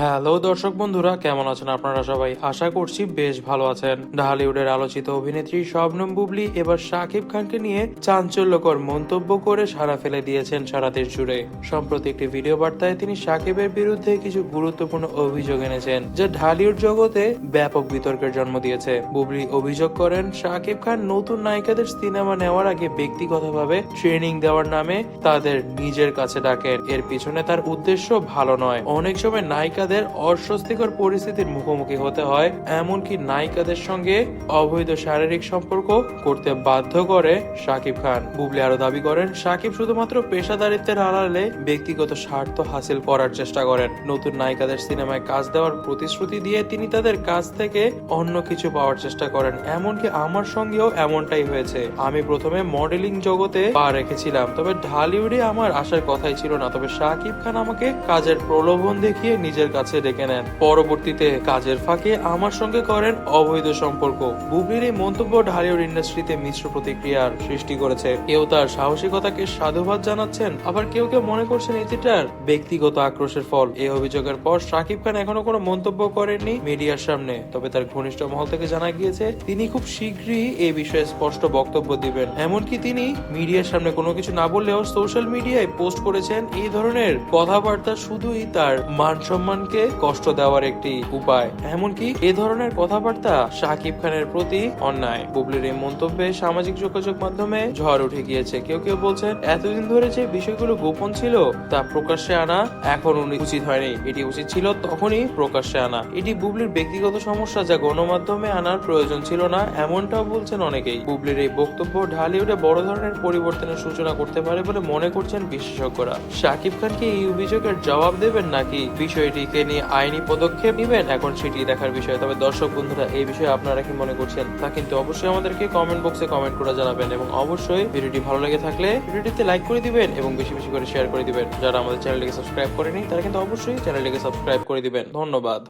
Hello দর্শক বন্ধুরা, কেমন আছেন আপনারা সবাই? আশা করছি বেশ ভালো আছেন। ঢালিউডের আলোচিত অভিনেত্রী শবনম বুবলি এবার শাকিব খানকে নিয়ে চাঞ্চল্যকর মন্তব্য করে সাড়া ফেলে দিয়েছেন সারা দেশ জুড়ে। সম্প্রতি একটি ভিডিও বার্তায় তিনি শাকিবের বিরুদ্ধে কিছু গুরুত্বপূর্ণ অভিযোগ এনেছেন, যা ঢালিউড জগতে ব্যাপক বিতর্কের জন্ম দিয়েছে। বুবলি অভিযোগ করেন, শাকিব খান নতুন নায়িকাদের সিনেমা নেওয়ার আগে ব্যক্তিগতভাবে ট্রেনিং দেওয়ার নামে তাদের নিজের কাছে ডাকেন। এর পিছনে তার উদ্দেশ্য ভালো নয়। অনেক সময় নায়িকাদের অস্বস্তিকর পরিস্থিতির মুখোমুখি হতে হয়, এমনকি নায়িকাদের সঙ্গে অবৈধ শারীরিক সম্পর্ক করতে বাধ্য করে শাকিব খান। বুবলি আরো দাবি করেন, শাকিব শুধুমাত্র পেশাদারিত্বের আড়ালে ব্যক্তিগত স্বার্থ হাসিল করার চেষ্টা করেন। নতুন নায়িকাদের সিনেমায় কাজ দেওয়ার প্রতিশ্রুতি দিয়ে তিনি তাদের কাছ থেকে অন্য কিছু পাওয়ার চেষ্টা করেন। এমনকি আমার সঙ্গেও এমনটাই হয়েছে। আমি প্রথমে মডেলিং জগতে পা রেখেছিলাম, তবে ঢালিউডে আমার আসার কথাই ছিল না। তবে শাকিব খান আমাকে কাজের প্রলোভন দেখিয়ে নিজের কাছে ডেকে নেন। পরবর্তীতে কাজের ফাঁকে আমার সঙ্গে করেন অবৈধ সম্পর্ক। বুবলির এই মন্তব্য ঢালিউড ইন্ডাস্ট্রিতে মিশ্র প্রতিক্রিয়ার সৃষ্টি করেছে। কেউ তার সাহসিকতাকে সাধুবাদ জানাচ্ছেন, আবার কেউ কেউ মনে করছেন এটিটার ব্যক্তিগত আক্রোশের ফল। এই অভিযোগের পর শাকিব খান এখনো কোনো মন্তব্য করেননি মিডিয়ার সামনে। তবে তার ঘনিষ্ঠ মহল থেকে জানা গিয়েছে তিনি খুব শীঘ্রই এই বিষয়ে স্পষ্ট বক্তব্য দিবেন। এমনকি তিনি মিডিয়ার সামনে কোনো কিছু না বললেও সোশ্যাল মিডিয়ায় পোস্ট করেছেন, এই ধরনের কথাবার্তা শুধুই তার মান সম্মানকে কষ্ট দেওয়ার একটি উপায়। এমনকি এ ধরনের কথাবার্তা শাকিব খানের প্রতি অন্যায়। বুবলির এই মন্তব্যে সামাজিক যোগাযোগ মাধ্যমে ঝড় উঠে গিয়েছে। কেউ কেউ বলছেন, এতদিন ধরে যে বিষয়গুলো গোপন ছিল তা প্রকাশ্যে আনা এখন উচিত হয়নি, এটি উচিত ছিল তখনই প্রকাশ্যে আনা। এটি বুবলির ব্যক্তিগত সমস্যা, যা গণমাধ্যমে আনার প্রয়োজন ছিল না, এমনটাও বলছেন অনেকেই। বুবলির এই বক্তব্য ঢালিউডে বড় ধরনের পরিবর্তনের সূচনা করতে পারে বলে মনে করছেন বিশেষজ্ঞরা। শাকিব খানকে এই অভিযোগের জবাব দেবেন নাকি বিষয়টিকে নিয়ে আইনি পদক্ষেপ নেবেন, এখন সেটি দেখার বিষয়। তবে দর্শক বন্ধুরা, এই বিষয়ে আপনারা কি মনে করছেন তা কিন্তু অবশ্যই আমাদেরকে কমেন্ট বক্সে কমেন্ট করে জানাবেন। এবং অবশ্যই ভিডিওটি ভালো লেগে থাকলে ভিডিওটিতে লাইক করে দিবেন এবং বেশি বেশি করে শেয়ার করে দিবেন। যারা আমাদের চ্যানেলটিকে সাবস্ক্রাইব করেনি তারা কিন্তু অবশ্যই চ্যানেলটিকে সাবস্ক্রাইব করে দিবেন। ধন্যবাদ।